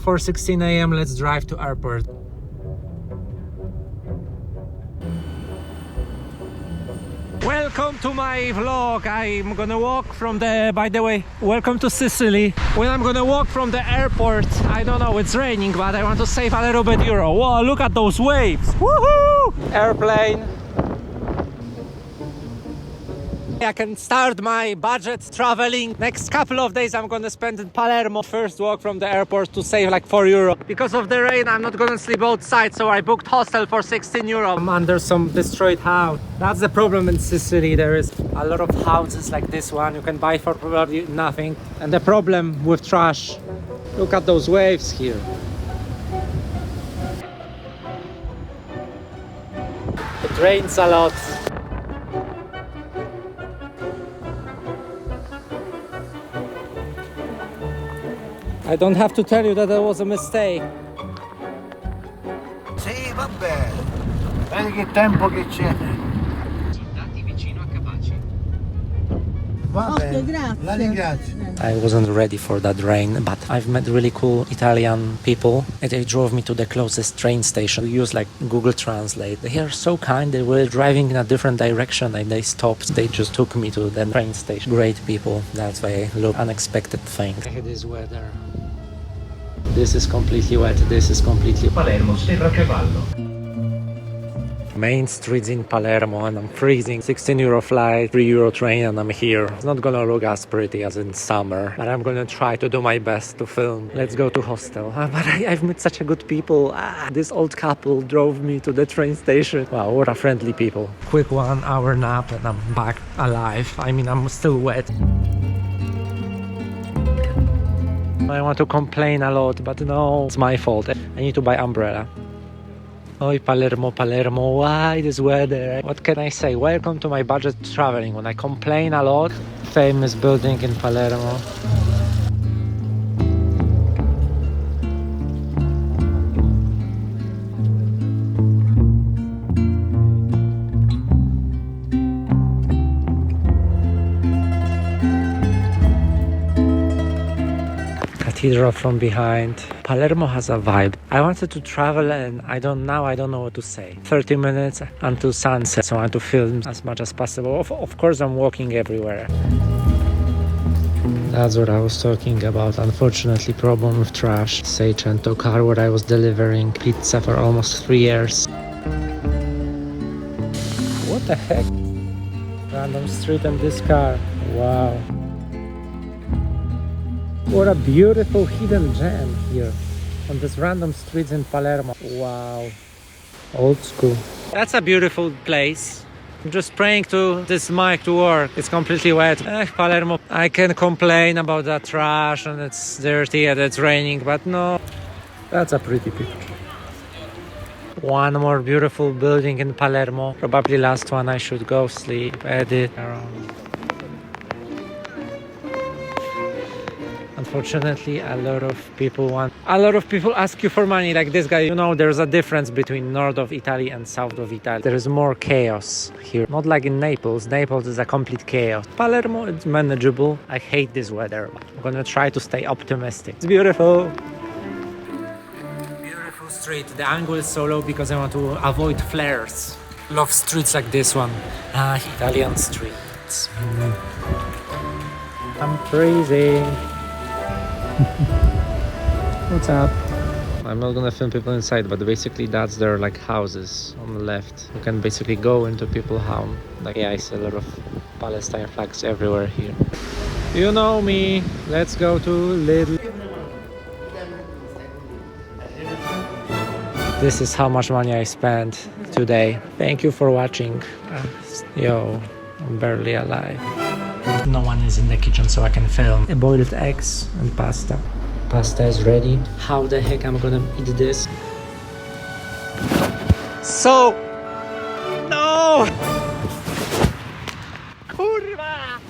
before 16 a.m. Let's drive to airport. Welcome to my vlog. I'm gonna walk from the, by the way, welcome to Sicily. When I'm gonna walk from the airport, I don't know, it's raining, but I want to save a little bit euro. Whoa, look at those waves. Woohoo! Airplane. I can start my budget traveling. Next couple of days I'm gonna spend in Palermo. First walk from the airport to save like 4 euro. Because of the rain, I'm not gonna sleep outside, so I booked hostel for 16 euro. I'm under some destroyed house. That's the problem in Sicily. There is a lot of houses like this one you can buy for probably nothing. And the problem with trash, look at those waves here. It rains a lot. I don't have to tell you that there was a mistake. Sì, vabbè. Vedi che tempo che c'è. Risultati vicino a Capaci. Vabbè, la ringrazio. I wasn't ready for that rain, but I've met really cool Italian people and they drove me to the closest train station. We use like Google Translate. They are so kind. They were driving in a different direction and they stopped. They just took me to the train station. Great people. That's why I look unexpected things. Look at this weather. This is completely wet. This is completely Palermo, Serracavallo. main streets in Palermo and I'm freezing. 16 euro flight, 3 euro train and I'm here. It's not gonna look as pretty as in summer, but I'm gonna try to do my best to film. Let's go to hostel. But I've met such a good people. This old couple drove me to the train station. Wow, what a friendly people. Quick 1 hour nap and I'm back alive. I mean, I'm still wet. I want to complain a lot, but no, it's my fault. I need to buy umbrella. Oi, Palermo, Palermo, why this weather? What can I say? Welcome to my budget traveling. When I complain a lot, famous building in Palermo. Cathedral from behind. Palermo has a vibe. I wanted to travel and I don't know what to say. 30 minutes until sunset, so I want to film as much as possible. Of course I'm walking everywhere. That's what I was talking about. Unfortunately, problem with trash. Seicento car where I was delivering pizza for almost 3 years. What the heck? Random street and this car. Wow. What a beautiful hidden gem here on this random streets in Palermo. Wow. Old school. That's a beautiful place. I'm just praying to this mic to work. It's completely wet. Palermo. I can complain about that trash and it's dirty and it's raining, but no. That's a pretty picture. One more beautiful building in Palermo. Probably last one. I should go sleep, edit around. Unfortunately, a lot of people ask you for money, like this guy. You know, there's a difference between north of Italy and south of Italy. There is more chaos here. Not like in Naples. Naples is a complete chaos. Palermo, it's manageable. I hate this weather, but I'm gonna try to stay optimistic. It's beautiful. Beautiful street. The angle is so low because I want to avoid flares. Love streets like this one. Italian streets. I'm freezing. What's up? I'm not gonna film people inside, but basically that's their like houses on the left. You can basically go into people's home. Like, yeah, I see a lot of Palestine flags everywhere here. You know me. Let's go to Lidl. This is how much money I spent today. Thank you for watching. Yo, I'm barely alive. No one is in the kitchen, so I can film. Boiled eggs and pasta. Pasta is ready. How the heck I'm gonna eat this? So, no! Kurwa!